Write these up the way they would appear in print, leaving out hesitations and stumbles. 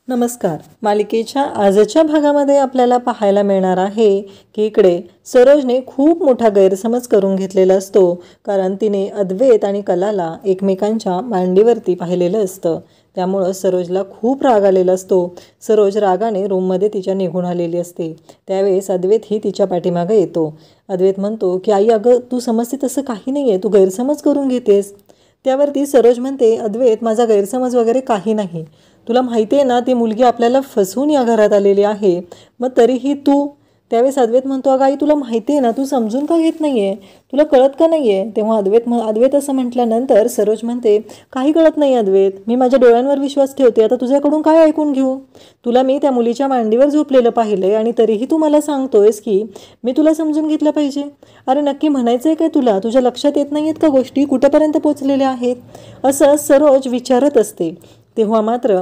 नमस्कार. मालिकेच्या आजच्या भागामध्ये आपल्याला पाहायला मिळणार आहे की इकडे सरोजने खूप मोठा गैरसमज करून घेतलेला असतो, कारण तिने अद्वैत आणि कलाला एकमेकांच्या मांडीवरती पाहिलेलं असतं. त्यामुळं सरोजला खूप राग आलेला असतो. सरोज रागाने रूममध्ये तिच्या निघून आलेली असते. त्यावेळेस अद्वैतही तिच्या पाठीमागे येतो. अद्वैत म्हणतो की आई, अगं तू समजते तसं काही नाही आहे, तू गैरसमज करून घेतेस. त्यावरती सरोज म्हणते, अद्वैत माझा गैरसमज वगैरे काही नाही. तुला माहिती आहे ना, ती मुलगी आपल्याला फसवून या घरात आलेली आहे, मग तरीही तू. त्यावेळेस अद्वैत म्हणतो, अगं आई तुला माहिती आहे ना, तू समजून का घेत नाही आहे, तुला कळत का नाही आहे. तेव्हा अद्वैत असं म्हटल्यानंतर सरोज म्हणते, काही कळत नाही अद्वैत, मी माझ्या डोळ्यांवर विश्वास ठेवते. आता तुझ्याकडून काय ऐकून घेऊ. तुला मी त्या मुलीच्या मांडीवर झोपलेलं पाहिलं आणि तरीही तू मला सांगतोयस की मी तुला समजून घेतलं पाहिजे. अरे नक्की म्हणायचं आहे काय तुला, तुझ्या लक्षात येत नाही आहेत का गोष्टी कुठंपर्यंत पोचलेल्या आहेत, असं सरोज विचारत असते. तेव्हा मात्र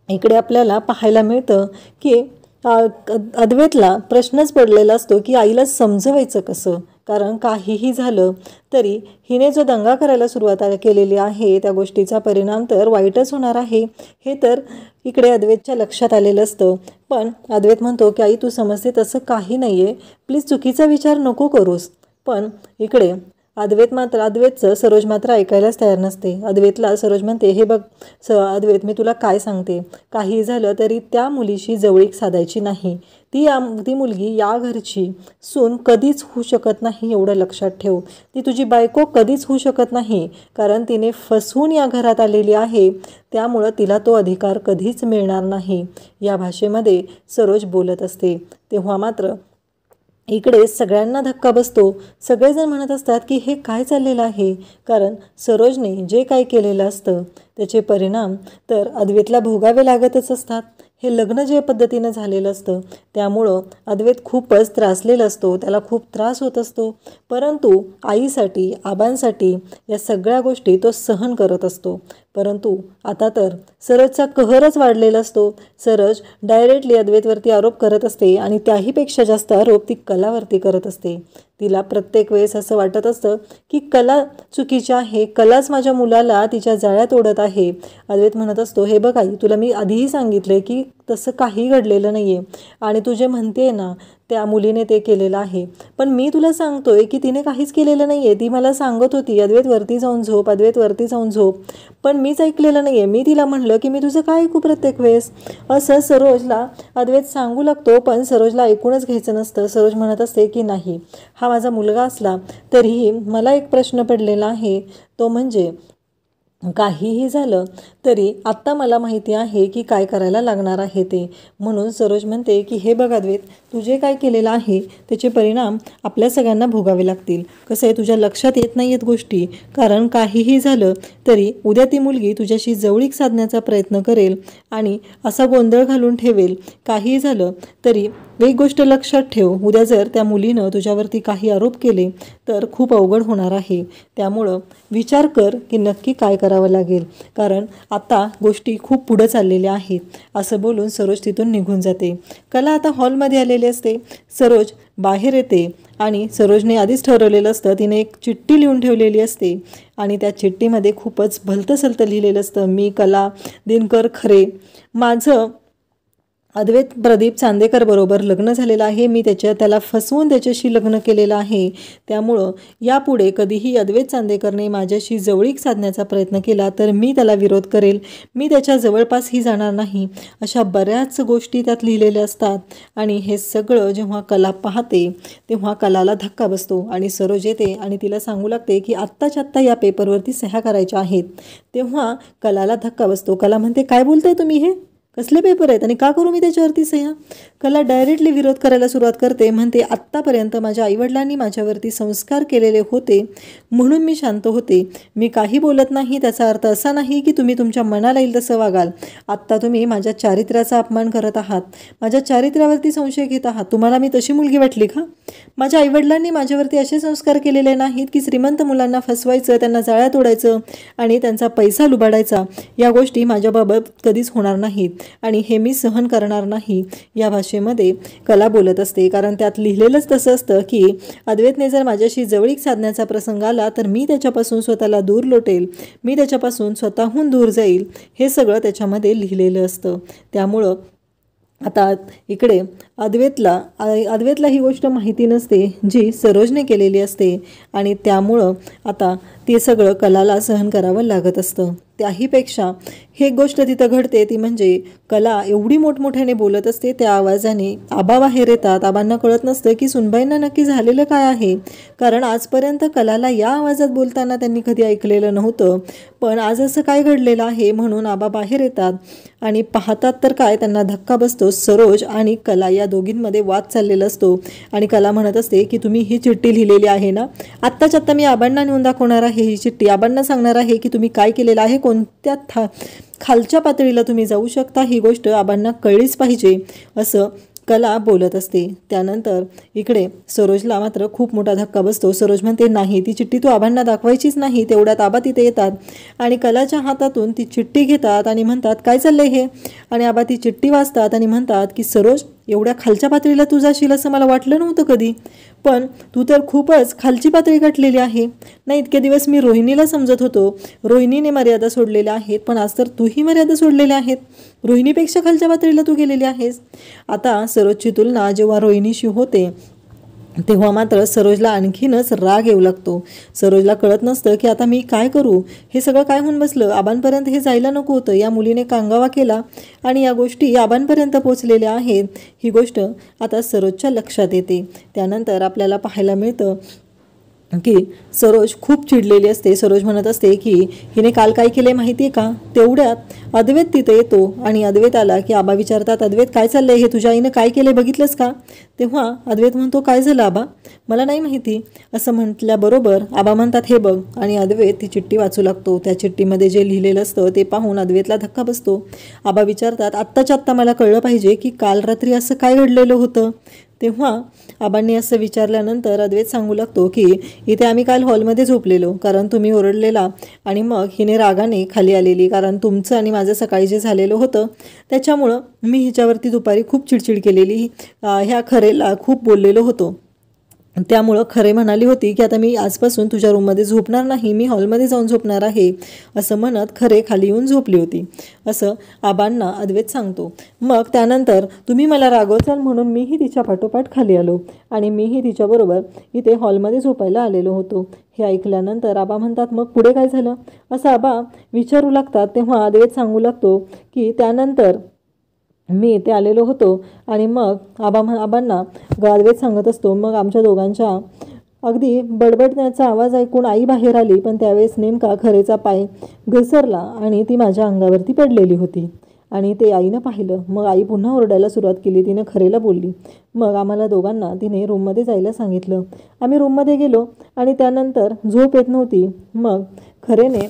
इकडे आपल्याला पाहायला मिळतं की अद्वैतला प्रश्नच पडलेला असतो की आईला समजवायचं कसं, कारण काहीही झालं तरी हिने जो दंगा करायला सुरुवात केलेली आहे त्या गोष्टीचा परिणाम तर वाईटच होणार आहे, हे तर इकडे अद्वैतच्या लक्षात आलेलं असतं. पण अद्वैत म्हणतो की आई तू समजते तसं काही नाही आहे, प्लीज चुकीचा विचार नको करूस. पण इकडे अद्वैतचं सरोज मात्र ऐकायलाच तयार नसते. अद्वैतला सरोज म्हणते, हे बघ अद्वैत, मी तुला काय सांगते, काही झालं तरी त्या मुलीशी जवळीक साधायची नाही. ती मुलगी या घरची सून कधीच होऊ शकत नाही, एवढं लक्षात ठेव. ती तुझी बायको कधीच होऊ शकत नाही, कारण तिने फसवून या घरात आलेली आहे. त्यामुळं तिला तो अधिकार कधीच मिळणार नाही. या भाषेमध्ये सरोज बोलत असते. तेव्हा मात्र इकडे सगळ्यांना धक्का बसतो. सगळेजण म्हणत असतात की हे काय चाललेलं आहे, कारण सरोजने जे काय केलेलं असतं त्याचे परिणाम तर अद्वैतला भोगावे लागतच असतात. हे लग्न जे पद्धतीनं झालेलं असतं त्यामुळं अद्वैत खूपच त्रासलेला असतो, त्याला खूप त्रास होत असतो. परंतु आईसाठी, आबांसाठी या सगळ्या गोष्टी तो सहन करत असतो. परंतु आता तर सरोजचा कहरच वाढलेला असतो. सरोज डायरेक्टली अद्वैतवरती आरोप करत असते आणि त्याहीपेक्षा जास्त आरोप ती कलावरती करत असते. तिला प्रत्येक वेळेस असं वाटत असतं की कला चुकीची आहे, कलाच माझ्या मुलाला तिच्या जाळ्यात ओढत आहे. अद्वैत म्हणत असतो, हे बघ आई, तुला मी आधीही सांगितले की तसं काही घडलेलं नाही आहे आणि तू जे म्हणते ना त्या मुलीने ते केलेलं आहे, पण मी तुला सांगतोय की तिने काहीच केलेलं नाही आहे. ती मला सांगत होती अद्वैत वरती जाऊन झोप, अद्वैत वरती जाऊन झोप, पण मीच ऐकलेलं नाही आहे. मी तिला म्हणलं की मी तुझं काय ऐकू प्रत्येक वेळेस, असं सरोजला अद्वैत सांगू लागतो. पण सरोजला ऐकूनच घ्यायचं नसतं. सरोज म्हणत असते की नाही, हा माझा मुलगा असला तरीही मला एक प्रश्न पडलेला आहे, तो म्हणजे काहीही झालं तरी आत्ता मला माहिती आहे की काय करायला लागणार आहे ते. म्हणून सरोज म्हणते की हे बघ अद्वैत, तू जे काय केलेलं आहे त्याचे परिणाम आपल्या सगळ्यांना भोगावे लागतील. कसं आहे, तुझ्या लक्षात येत नाही आहेत गोष्टी, कारण काहीही झालं तरी उद्या ती मुलगी तुझ्याशी जवळीक साधण्याचा प्रयत्न करेल आणि असा गोंधळ घालून ठेवेल. काहीही झालं तरी एक गोष्ट लक्षात ठेव, उद्या जर त्या मुलीनं तुझ्यावरती काही आरोप केले तर खूप अवघड होणार आहे. त्यामुळं विचार कर की नक्की काय करावं लागेल, कारण आता गोष्टी खूप पुढं चाललेल्या आहेत. असं बोलून सरोज तिथून निघून जाते. कला आता हॉलमध्ये आलेली असते. सरोज बाहेर येते आणि सरोजने आधीच ठरवलेलं असतं, तिने एक चिठ्ठी लिहून ठेवलेली असते आणि त्या चिठ्ठीमध्ये खूपच भलतंसलतं लिहिलेलं असतं, मी कला दिनकर खरे, माझं अद्वैत प्रदीप चांदेकर बरोबर लग्न झालेलं आहे. मी त्याला फसवून त्याच्याशी लग्न केलेलं आहे. त्यामुळं यापुढे कधीही अद्वैत चांदेकरने माझ्याशी जवळीक साधण्याचा प्रयत्न केला तर मी त्याला विरोध करेल, मी त्याच्या जवळपासही जाणार नाही. अशा बऱ्याच गोष्टी त्यात लिहिलेल्या असतात. आणि हे सगळं जेव्हा कला पाहते तेव्हा कलाला धक्का बसतो आणि सरोज येते आणि तिला सांगू लागते की आत्ताच्या आत्ता या पेपरवरती सह्या करायच्या आहेत. तेव्हा कलाला धक्का बसतो. कला म्हणते, काय बोलताय तुम्ही, हे कसले पेपर आहेत आणि का करू मी त्याच्यावरती सह्या. कला डायरेक्टली विरोध करायला सुरुवात करते. म्हणते, आत्तापर्यंत माझ्या आईवडिलांनी माझ्यावरती संस्कार केलेले होते म्हणून मी शांत होते. मी काही बोलत नाही त्याचा अर्थ असा नाही की तुम्ही तुमच्या मनाला येईल तसं वागाल. आत्ता तुम्ही माझ्या चारित्र्याचा अपमान करत आहात, माझ्या चारित्र्यावरती संशय घेत आहात. तुम्हाला मी तशी मुलगी वाटली का. माझ्या आईवडिलांनी माझ्यावरती असे संस्कार केलेले नाहीत की श्रीमंत मुलांना फसवायचं, त्यांना जाळ्यात ओढायचं आणि त्यांचा पैसा लुबाडायचा. या गोष्टी माझ्याबाबत कधीच होणार नाहीत. आणि हे मी सहन करणार नाही या भाषेमध्ये कला बोलत असते. कारण त्यात लिहिलेलंच तसं असतं की अद्वैतने जर माझ्याशी जवळीक साधण्याचा प्रसंग आला तर मी त्याच्यापासून स्वतःला दूर लोटेल, मी त्याच्यापासून स्वतःहून दूर जाईल, हे सगळं त्याच्यामध्ये लिहिलेलं असतं. त्यामुळं आता इकडे अद्वैतला ही गोष्ट माहिती नसते जी सरोजने केलेली असते आणि त्यामुळं आता ते सगळं कलाला सहन करावं लागत असतं. त्याहीपेक्षा ही गोष्ट तिथं घडते ती म्हणजे कला एवढी मोठमोठ्याने बोलत असते त्या आवाजाने. आबा बाहेर येतात. आबांना कळत नसतं की सुनबाईंना नक्की झालेलं काय आहे, कारण आजपर्यंत कलाला या आवाजात बोलताना त्यांनी कधी ऐकलेलं नव्हतं. पण आज असं काय घडलेलं आहे म्हणून आबा बाहेर येतात आणि पाहतात तर काय, त्यांना धक्का बसतो. सरोज आणि कला या दोघींमध्ये वाद चाललेला असतो आणि कला म्हणत असते की तुम्ही ही चिठ्ठी लिहिलेली आहे ना, आत्ताच्या आत्ता मी आबांना नेऊन दाखवणार आहे ही चिठ्ठी, आबांना सांगणार आहे की तुम्ही काय केलेलं आहे, कोणत्या खालच्या पातळीला तुम्ही जाऊ शकता, ही गोष्ट आबांना कळलीच पाहिजे असं कला बोलत असते. त्यानंतर इकडे सरोजला मात्र खूप मोठा धक्का बसतो. सरोज म्हणते नाही, ती चिठ्ठी तू आबांना दाखवायचीच नाही. तेवढ्यात आबा तिथे येतात आणि कलाच्या हातातून ती चिठ्ठी घेतात आणि म्हणतात काय चाललंय हे, आणि आबा ती चिठ्ठी वाचतात आणि म्हणतात की सरोज, एवढ्या खालच्या पातळीला तू जाशील असं मला वाटलं नव्हतं कधी, पण तू तर खूपच खालची पातळी गाठलेली आहे. नाही, इतके दिवस मी रोहिणीला समजत होतो, रोहिणीने मर्यादा सोडलेल्या आहेत, पण आज तर तूही मर्यादा सोडलेल्या आहेत. रोहिणीपेक्षा खालच्या पातळीला तू गेलेली आहेस. आता सरोजची तुलना जेव्हा रोहिणीशी होते तेव्हा मात्र सरोजला आणखीनच राग येऊ लागतो. सरोजला कळत नसतं की आता मी काय करू, हे सगळं काय होऊन बसलं, आबांपर्यंत हे जायला नको होतं. या मुलीने कांगावा केला आणि या गोष्टी आबांपर्यंत पोचलेल्या आहेत, ही गोष्ट आता सरोजच्या लक्षात येते. त्यानंतर आपल्याला पाहायला मिळतं की सरोज खूप चिडलेली असते. सरोज म्हणत असते की हिने काल काय केले माहिती आहे का. तेवढ्यात अद्वैत तिथे येतो आणि अद्वैत आला की आबा विचारतात अद्वैत काय चाललंय, हे तुझ्या आईनं काय केले बघितलंस का. तेव्हा अद्वैत म्हणतो काय झालं आबा, मला नाही माहिती. असं म्हटल्याबरोबर आबा म्हणतात हे बघ, आणि अद्वैत ती चिठ्ठी वाचू लागतो. त्या चिठ्ठीमध्ये जे लिहिलेलं असतं ते पाहून अद्वैतला धक्का बसतो. आबा विचारतात आत्ताच्या आत्ता मला कळलं पाहिजे की काल रात्री असं काय घडलेलं होतं. तेव्हा आबांनी असं विचारल्यानंतर अद्वैत सांगू लागतो की इथे आम्ही काल हॉलमध्ये झोपलेलो, कारण तुम्ही ओरडलेला आणि मग हिने रागाने खाली आलेली, कारण तुमचं आणि माझं सकाळी जे झालेलं होतं त्याच्यामुळं मी हिच्यावरती दुपारी खूप चिडचिड केलेली, ह्या खरेला खूप बोललेलो होतो. त्यामुळं खरे म्हणाली होती की आता मी आजपासून तुझ्या रूममध्ये झोपणार नाही, मी हॉलमध्ये जाऊन झोपणार आहे, असं म्हणत खरे खाली येऊन झोपली होती असं आबांना अद्वैत सांगतो. मग त्यानंतर तुम्ही मला रागवचाल म्हणून मीही तिच्या पाठोपाठ खाली आलो आणि मीही तिच्याबरोबर इथे हॉलमध्ये झोपायला आलेलो होतो. हे ऐकल्यानंतर आबा म्हणतात मग पुढे काय झालं असं आबा विचारू लागतात. तेव्हा अद्वैत सांगू लागतो की त्यानंतर मी इथे आलेलो होतो आणि मग आबांना अद्वैत सांगत असतो. मग आमच्या दोघांच्या अगदी बडबडण्याचा आवाज ऐकून आई बाहेर आली, पण त्यावेळेस नेमका खरेचा पाय घसरला आणि ती माझ्या अंगावरती पडलेली होती आणि ते आईनं पाहिलं. मग आई पुन्हा ओरडायला सुरुवात केली. तिनं खरेला बोलली. मग आम्हाला दोघांना तिने रूममध्ये जायला सांगितलं. आम्ही रूममध्ये गेलो आणि त्यानंतर झोप येत नव्हती. मग खरेने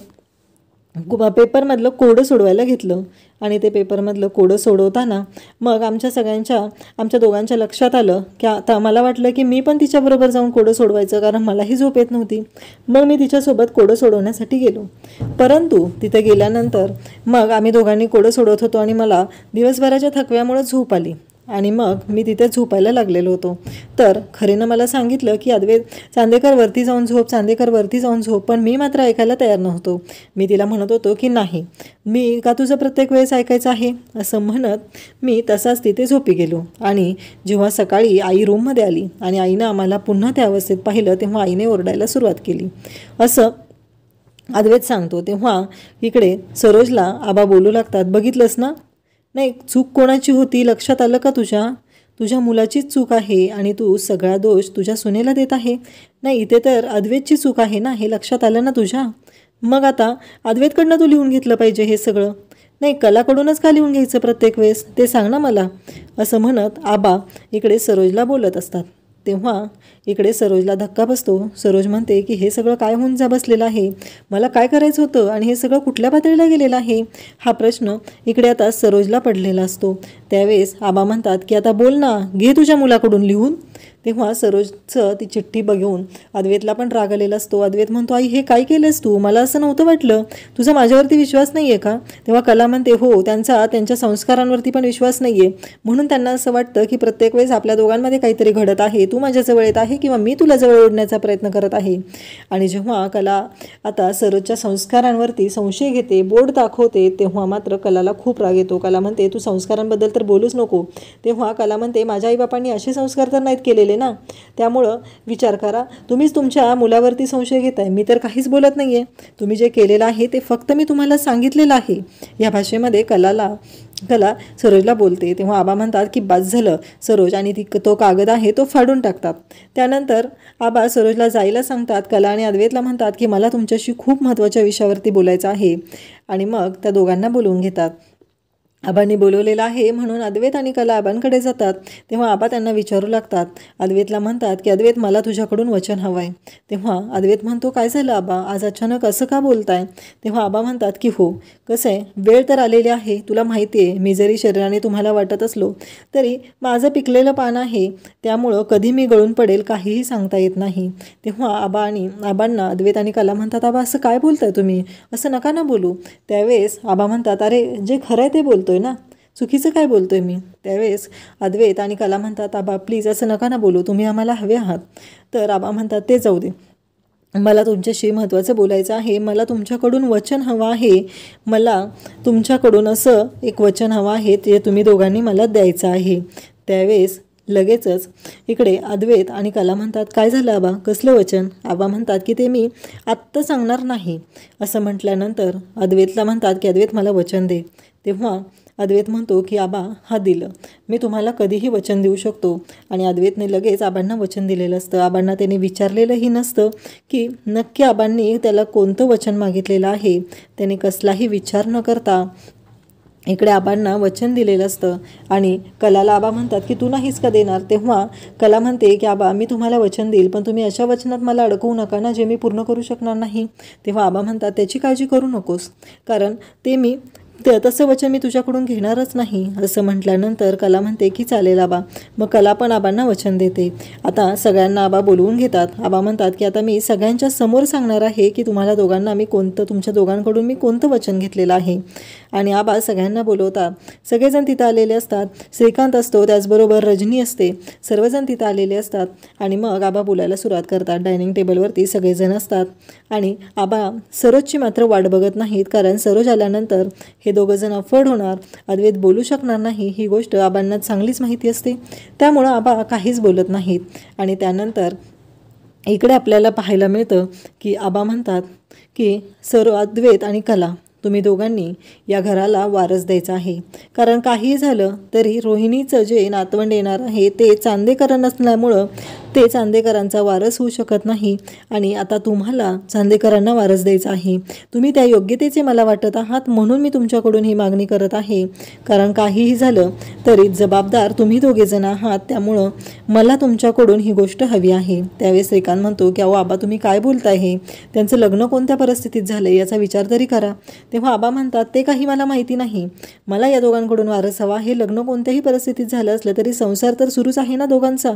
पेपरमधलं कोडं सोडवायला घेतलं आणि ते पेपरमधलं कोडं सोडवताना मग आमच्या दोघांच्या लक्षात आलं की आता मला वाटलं की मी पण तिच्याबरोबर जाऊन कोडं सोडवायचं, कारण मलाही झोप येत नव्हती. मग मी तिच्यासोबत कोडं सोडवण्यासाठी गेलो, परंतु तिथे गेल्यानंतर मग आम्ही दोघांनी कोडं सोडवत होतो आणि मला दिवसभराच्या थकव्यामुळे झोप आली आणि मग मी तिथे झोपायला लागलेलो होतो. तर खरेनं मला सांगितलं की अद्वैत चांदेकर वरती जाऊन झोप, चांदेकर वरती जाऊन झोप, पण मी मात्र ऐकायला तयार नव्हतो. मी तिला म्हणत होतो की नाही, मी का तुझं प्रत्येक वेळेस ऐकायचं आहे, असं म्हणत मी तसाच तिथे झोपी गेलो. आणि जेव्हा सकाळी आई रूममध्ये आली आणि आईनं आम्हाला पुन्हा त्या अवस्थेत पाहिलं तेव्हा आईने ओरडायला सुरुवात केली असं अद्वैत सांगतो. तेव्हा इकडे सरोजला आबा बोलू लागतात बघितलंस ना, नाही चूक कोणाची होती लक्षात आलं का, तुझ्या मुलाचीच चूक आहे आणि तू सगळा दोष तुझ्या सुनेला देत आहे. नाही, इथे तर अद्वैतची चूक आहे ना, हे लक्षात आलं ना तुझ्या. मग आता अद्वैतकडनं तू लिहून घेतलं पाहिजे हे सगळं, नाही कलाकडूनच का लिहून घ्यायचं प्रत्येक वेळेस, ते सांग ना मला, असं म्हणत आबा इकडे सरोजला बोलत असतात. तेव्हा इकडे सरोजला धक्का बसतो. सरोज म्हणते की हे सगळं काय होऊन बसलेलं आहे, मला काय करायचं होतं आणि हे सगळं कुठल्या पातळीला गेलेलं आहे, हा प्रश्न इकडे आता सरोजला पडलेला असतो. त्यावेळेस आबा म्हणतात की आता बोल ना, घे तुझ्या मुलाकडून लिहून. तेव्हा सरोजचं ती चिठ्ठी बघून अद्वैतला पण राग आलेला असतो. अद्वैत म्हणतो, आई हे काय केलंस तू? मला असं नव्हतं वाटलं. तुझा माझ्यावरती विश्वास नाही आहे का? तेव्हा कला म्हणते, हो, त्यांच्या संस्कारांवरती पण विश्वास नाही आहे, म्हणून त्यांना असं वाटतं की प्रत्येक वेळेस आपल्या दोघांमध्ये काहीतरी घडत आहे, तू माझ्या जवळ येत आहे किंवा मी तुला जवळ ओढण्याचा प्रयत्न करत आहे. आणि जेव्हा कला आता सरोजच्या संस्कारांवरती संशय घेते, बोट दाखवते, तेव्हा मात्र कलाला खूप राग येतो. कला म्हणते, तू संस्कारांबद्दल तर बोलूच नको. तेव्हा कला म्हणते, माझ्या आईबापांनी असे संस्कार तर नाहीत केलेले ना, त्यामुळं विचार करा. तुम्हीच तुमच्या मुलावरती संशय घेताय, मी तर काहीच बोलत नाही आहे. तुम्ही जे केलेलं आहे ते फक्त मी तुम्हाला सांगितलेलं आहे. या भाषेमध्ये कला सरोजला बोलते. तेव्हा आबा म्हणतात की बस झालं सरोज, आणि तो कागद आहे तो फाडून टाकतात. त्यानंतर आबा सरोजला जायला सांगतात. कला आणि अद्वैतला म्हणतात की मला तुमच्याशी खूप महत्त्वाच्या विषयावरती बोलायचं आहे, आणि मग त्या दोघांना बोलवून घेतात. आबांनी बोलवलेलं आहे म्हणून अद्वैत आणि कला आबांकडे जातात. तेव्हा आबा त्यांना विचारू लागतात. अद्वैतला म्हणतात की अद्वैत, मला तुझ्याकडून वचन हवं आहे. तेव्हा अद्वैत म्हणतो, काय झालं आबा, आज अचानक असं का बोलताय? तेव्हा आबा म्हणतात की हो, कसं आहे, वेळ तर आलेली आहे. तुला माहिती आहे, मी जरी शरीराने तुम्हाला वाटत असलो तरी माझं पिकलेलं पान आहे, त्यामुळं कधी मी गळून पडेल काहीही सांगता येत नाही. तेव्हा आबांना अद्वैत आणि कला म्हणतात, आबा असं काय बोलताय तुम्ही, असं नका ना बोलू. त्यावेळेस आबा म्हणतात, अरे जे खरं आहे ते बोलतोय ना, चुकीचं काय बोलतोय मी? त्यावेळेस अद्वैत आणि कला म्हणतात, आबा प्लीज असं नका ना बोलू, तुम्ही आम्हाला हवे आहात. तर आबा म्हणतात, ते जाऊ दे, मला तुमच्याशी महत्त्वाचं बोलायचं आहे. मला तुमच्याकडून वचन हवं आहे. मला तुमच्याकडून असं एक वचन हवं आहे ते तुम्ही दोघांनी मला द्यायचं आहे. त्यावेळेस लगेचच इकडे अद्वैत आणि कला म्हणतात, काय झालं आबा, कसलं वचन? आबा म्हणतात की ते मी आत्ता सांगणार नाही. असं म्हटल्यानंतर अद्वैतला म्हणतात की अद्वैत मला वचन दे. तेव्हा अद्वैत म्हणतो की आबा हा दिलं, मी तुम्हाला कधीही वचन देऊ शकतो. आणि अद्वैतने लगेच आबांना वचन दिलेलं असतं. आबांना त्याने विचारलेलंही नसतं की नक्की आबांनी त्याला कोणतं वचन मागितलेलं आहे. त्याने कसलाही विचार न करता इकडे आबांना वचन दिलेलं असतं. आणि कलाला आबा म्हणतात की तू नाहीच का देणार? तेव्हा कला म्हणते की आबा मी तुम्हाला वचन देईल, पण तुम्ही अशा वचनात मला अडकवू नका ना जे मी पूर्ण करू शकणार नाही. तेव्हा आबा म्हणतात, त्याची काळजी करू नकोस, कारण तसं वचन मी तुझ्याकडून घेणारच नाही. असं म्हटल्यानंतर कला म्हणते की चालेल आबा. मग कला पण आबांना वचन देते. आता सगळ्यांना आबा बोलवून घेतात. आबा म्हणतात की आता मी सगळ्यांच्या समोर सांगणार आहे की तुम्हाला दोघांना तुमच्या दोघांकडून मी कोणतं वचन घेतलेलं आहे. आणि आबा सगळ्यांना बोलवतात. सगळेजण तिथं आलेले असतात. श्रीकांत असतो, त्याचबरोबर रजनी असते, सर्वजण तिथं आलेले असतात. आणि मग आबा बोलायला सुरुवात करतात. डायनिंग टेबलवरती सगळेजण असतात आणि आबा सरोजची मात्र वाट बघत नाहीत, कारण सरोज आल्यानंतर हे दोघं जण अफर्ड होणार, अद्वैत बोलू शकणार नाही, ही गोष्ट आबांना चांगलीच माहिती असते. त्यामुळं आबा काहीच बोलत नाहीत. आणि त्यानंतर इकडे आपल्याला पाहायला मिळतं की आबा म्हणतात की अद्वैत आणि कला, तुम्ही दोघांनी या घराला वारस द्यायचं आहे, कारण काहीही झालं तरी रोहिणीचं जे नातवंड येणार आहे ते चांदेकर नसल्यामुळं ते चांदेकरांचा वारस होऊ शकत नाही. आणि आता तुम्हाला चांदेकरांना वारस द्यायचा आहे. तुम्ही त्या योग्यतेचे मला वाटत आहात, म्हणून मी तुमच्याकडून ही मागणी करत आहे, कारण काहीही झालं तरी जबाबदार तुम्ही दोघेजण आहात, त्यामुळं मला तुमच्याकडून ही गोष्ट हवी आहे. त्यावेळेस श्रीकांत म्हणतो की अहो आबा तुम्ही काय बोलताय, हे त्यांचं लग्न कोणत्या परिस्थितीत झालं याचा विचार तरी करा. तेव्हा आबा म्हणतात, ते काही मला माहिती नाही, मला या दोघांकडून वारस हवा. हे लग्न कोणत्याही परिस्थितीत झालं असलं तरी संसार तर सुरूच आहे ना दोघांचा,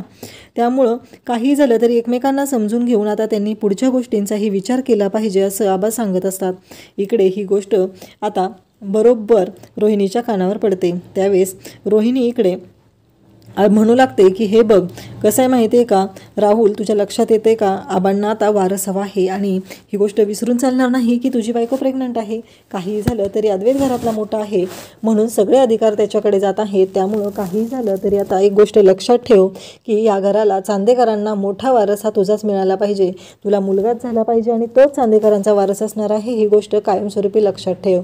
त्यामुळं काही झालं तरी एकमेकांना समजून घेऊन आता त्यांनी पुढच्या गोष्टींचाही विचार केला पाहिजे, असं आबा सांगत असतात. इकडे ही गोष्ट आता बरोबर रोहिणीच्या कानावर पडते. त्यावेळेस रोहिणी इकडे म्हणू लागते की हे बघ कसं आहे माहिती आहे का राहुल, तुझ्या लक्षात येते का, आबांना आता वारस हवा आहे आणि ही गोष्ट विसरून चालणार नाही की तुझी बायको प्रेग्नंट आहे. काही झालं तरी अद्वैत घरातला मोठा आहे म्हणून सगळे अधिकार त्याच्याकडे जात आहेत. त्यामुळं काही झालं तरी आता एक गोष्ट लक्षात ठेव की या घराला चांदेकरांना मोठा वारस हा तुझाच मिळाला पाहिजे, तुला मुलगाच झाला पाहिजे आणि तोच चांदेकरांचा वारस असणार आहे, ही गोष्ट कायमस्वरूपी लक्षात ठेव.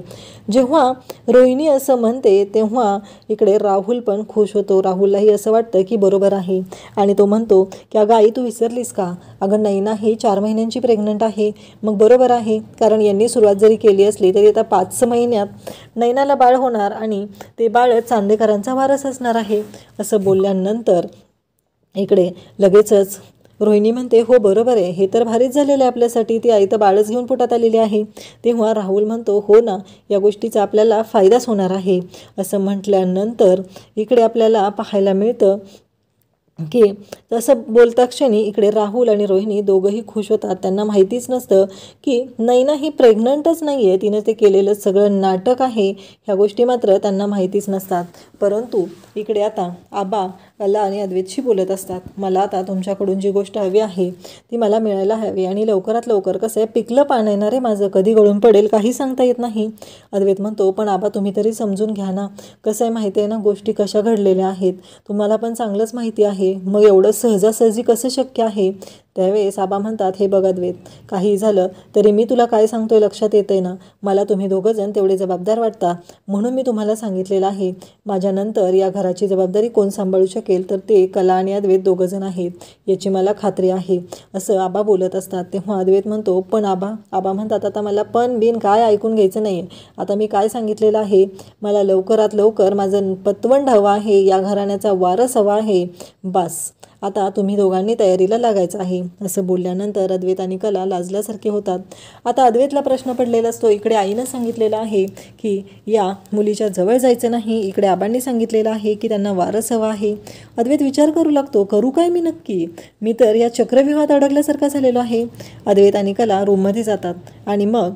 जेव्हा रोहिणी असं म्हणते तेव्हा इकडे राहुल पण खुश होतो. राहुललाही असं वाटतं की बरोबर आहे आणि तो म्हणतो की अगं आई तू विसरलीस का, अगं नैना ही 4 महिन्यांची प्रेग्नंट आहे. मग बरोबर आहे, कारण यांनी सुरुवात जरी केली असली तरी आता 5 महिन्यात नैनाला बाळ होणार आणि ते बाळ चांदेकरांचा वारस असणार आहे. असं बोलल्यानंतर इकडे लगेचच रोहिणी म्हणते हो बरोबर आहे, हे तर भारीच झालेलं आहे आपल्यासाठी, ती आई तर बाळच घेऊन पोटात आलेली आहे. तेव्हा राहुल म्हणतो हो ना, या गोष्टीचा आपल्याला फायदाच होणार आहे. असं म्हटल्यानंतर इकडे आपल्याला पाहायला मिळतं की तसं बोलता क्षणी इकडे राहुल आणि रोहिणी दोघंही खुश होतात. त्यांना माहितीच नसतं की नैना ही प्रेग्नंटच नाही आहे, तिनं ते केलेलं सगळं नाटक आहे. ह्या गोष्टी मात्र त्यांना माहितीच नसतात. परंतु इकडे आता आबा कला आणि अद्वैतशी बोलत असतात. मला आता तुमच्याकडून जी गोष्ट हवी आहे ती मला मिळायला हवी आणि लवकरात लवकर. कसं आहे, पिकलं पान येणार आहे माझं, कधी गळून पडेल काही सांगता येत नाही. अद्वैत म्हणतो, पण आबा तुम्ही तरी समजून घ्या ना. कसं आहे माहिती आहे ना, गोष्टी कशा घडलेल्या आहेत तुम्हाला पण चांगलंच माहिती आहे, मग एवढं सहजासहजी कसं शक्य आहे. त्यावेळेस आबा म्हणतात, हे बघ अद्वैत, काही झालं तरी मी तुला काय सांगतोय लक्षात येतंय ना. मला तुम्ही दोघंजण तेवढे जबाबदार वाटता, म्हणून मी तुम्हाला सांगितलेलं आहे. माझ्यानंतर या घराची जबाबदारी कोण सांभाळू शकेल तर ते कला आणि अद्वैत दोघंजण आहेत, याची मला खात्री आहे, असं आबा बोलत असतात. तेव्हा अद्वैत म्हणतो, पण आबा म्हणतात, आता मला पण बिन काय ऐकून घ्यायचं नाही. आता मी काय सांगितलेलं आहे, मला लवकरात लवकर माझं पतवंड हवं आहे, या घराण्याचा वारस हवा आहे, बस. आता तुम्ही दोघांनी तयारीला लागायचं आहे. असं बोलल्यानंतर अद्वैत आणि कला लाजल्यासारखे होतात. आता अद्वैतला प्रश्न पडलेला असतो. इकडे आईनं सांगितलेलं आहे की या मुलीच्या जवळ जायचं नाही, इकडे आबांनी सांगितलेलं आहे की त्यांना वारस हवा आहे. अद्वैत विचार करू लागतो, करू काय मी नक्की, मी तर या चक्रव्यूहात अडकल्यासारखा झालेलो आहे. अद्वैत आणि कला रूममध्ये जातात आणि मग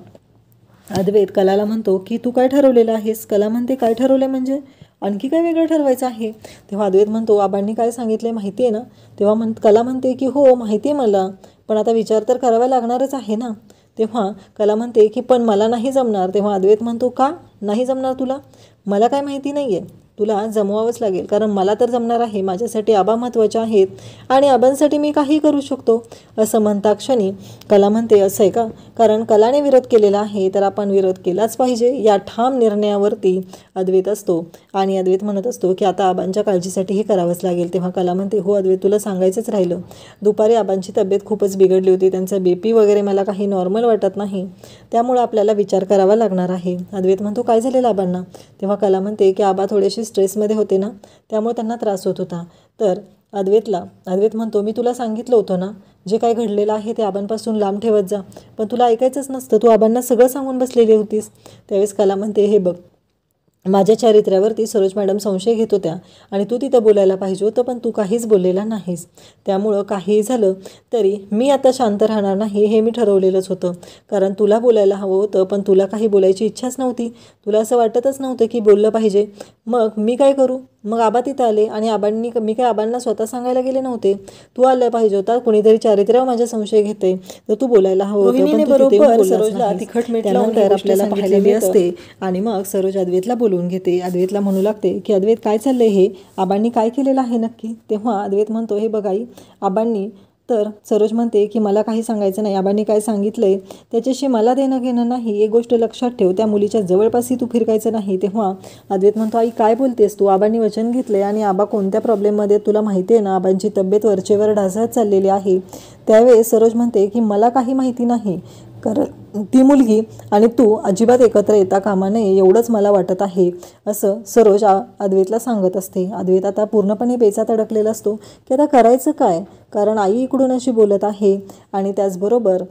अद्वैत कलाला म्हणतो की तू काय ठरवलेलं आहेस. कला म्हणते, काय ठरवलं म्हणजे, आणखी काय वेगळं ठरवायचं आहे. तेव्हा अद्वैत म्हणतो, आबांनी काय सांगितले माहिती आहे ना. तेव्हा कला म्हणते की हो माहिती आहे मला, पण आता विचार तर करावा लागणारच आहे ना. तेव्हा कला म्हणते की पण मला नाही जमणार. तेव्हा अद्वैत म्हणतो, का नाही जमणार तुला, मला काय माहिती नाही आहे, तुला जमवावंच लागेल, कारण मला तर जमणार आहे. माझ्यासाठी आबा महत्त्वाचे आहेत आणि आबांसाठी मी काही करू शकतो. असं म्हणता क्षणी कला म्हणते, असं आहे का, कारण कलाने विरोध केलेला आहे तर आपण विरोध केलाच पाहिजे, या ठाम निर्णयावरती अद्वैत असतो. आणि अद्वैत म्हणत असतो की आता आबांच्या काळजीसाठी हे करावंच लागेल. तेव्हा कला म्हणते, हो अद्वैत, तुला सांगायचंच राहिलं, दुपारी आबांची तब्येत खूपच बिघडली होती, त्यांचा BP वगैरे मला काही नॉर्मल वाटत नाही, त्यामुळं आपल्याला विचार करावा लागणार आहे. अद्वैत म्हणतो, काय झालेलं आबांना. तेव्हा कला म्हणते की आबा थोडेसे स्ट्रेसमध्ये होते ना, त्यामुळे त्यांना त्रास होत होता. तर अद्वैत म्हणतो, मी तुला सांगितलं होतं ना, जे काय घडलेलं आहे ते आबांपासून लांब ठेवत जा, पण तुला ऐकायचंच नसतं, तू आबांना सगळं सांगून बसलेली होतीस. त्यावेळेस कला म्हणते, हे बघ, माझ्या चारित्र्यावरती सरोज मॅडम संशय घेत होत्या आणि तू तिथं बोलायला पाहिजे होतं, पण तू काहीच बोललेला नाहीस. त्यामुळं काहीही झालं तरी मी आता शांत राहणार नाही, हे मी ठरवलेलंच होतं. कारण तुला बोलायला हवं होतं, पण तुला काही बोलायची इच्छाच नव्हती, तुला असं वाटतच नव्हतं की बोललं पाहिजे. मग मी काय करू, मग आबा तिथं आले आणि मी काय आबांना स्वतः सांगायला गेले नव्हते, तू आलं पाहिजे होता. कुणीतरी चारित्र्यावर माझ्या संशय घेते तर तू बोलायला हवं होतं, पण बरोबर सरोजला तिखट मीठ लावून आपल्याला पाहिलेली असते. आणि मग सरोज अद्वैतला बोलवून घेते. अद्वैतला म्हणू लागते की अद्वैत, काय चाललंय हे, आबांनी काय केलेलं आहे नक्की. तेव्हा अद्वैत म्हणतो, हे बघ आई, आबांनी तर सरोज म्हणते की मला काही सांगायचं नाही, आबांनी काय सांगितलंय त्याच्याशी मला देणं घेणं नाही, एक गोष्ट लक्षात ठेव, त्या मुलीच्या जवळपासही तू फिरकायचं नाही. तेव्हा अद्वैत म्हणतो, आई काय बोलतेस तू, आबांनी वचन घेतले आणि आबा कोणत्या प्रॉब्लेममध्ये, तुला माहिती आहे ना, आबांची तब्येत वरचेवर ढासळत चाललेली आहे. त्यावेळेस सरोज म्हणते की मला काही माहिती नाही, कारण ती मुलगी आणि तू अजिबात एकत्र येता कामा नये, एवढंच मला वाटत आहे, असं सरोज अद्वैतला सांगत असते. अद्वैत आता पूर्णपणे बेचात अडकलेला असतो की आता करायचं काय, कारण आई इकडून अशी बोलत आहे आणि त्याचबरोबर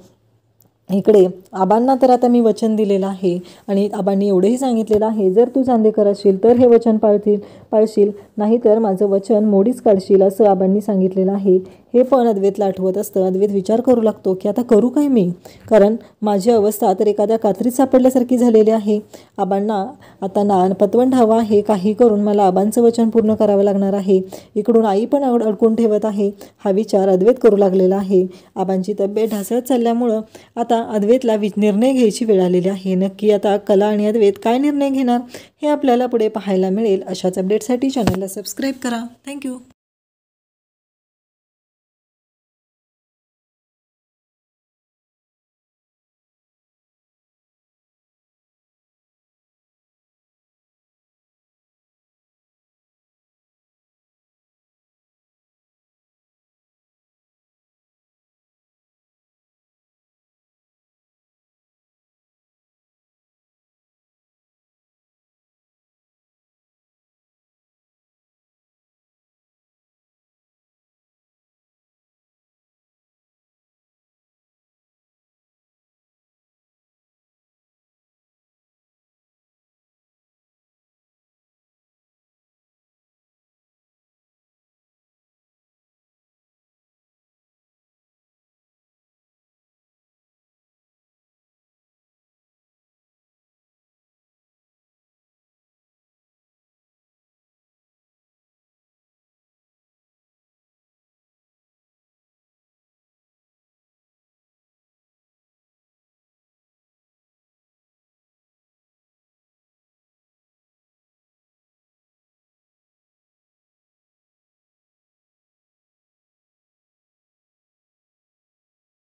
इकडे आबांना तर आता मी वचन दिलेलं आहे आणि आबांनी एवढंही सांगितलेलं आहे, जर तू चांदेकर असशील तर हे वचन पाळशील, नाही तर माझं वचन मोडीच काढशील, असं आबांनी सांगितलेलं आहे. हे पण अद्वैतला आठवत असतं. अद्वैत विचार करू लागतो की आता करू काय मी, कारण माझी अवस्था तर एखाद्या कात्रीत सापडल्यासारखी झालेली आहे. आबांना आता पतवंड हवा आहे, काही करून मला आबांचं वचन पूर्ण करावं लागणार आहे. इकडून आई पण अडकून ठेवत आहे. हा विचार अद्वैत करू लागलेला आहे. आबांची तब्येत ढासळत चालल्यामुळं आता अद्वैतला निर्णय घ्यायची वेळ आलेली आहे. नक्की आता कला आणि अद्वैत काय निर्णय घेणार हे आपल्याला पुढे पाहायला मिळेल. अशाच अपडेटसाठी चॅनलला सबस्क्राईब करा. थँक्यू.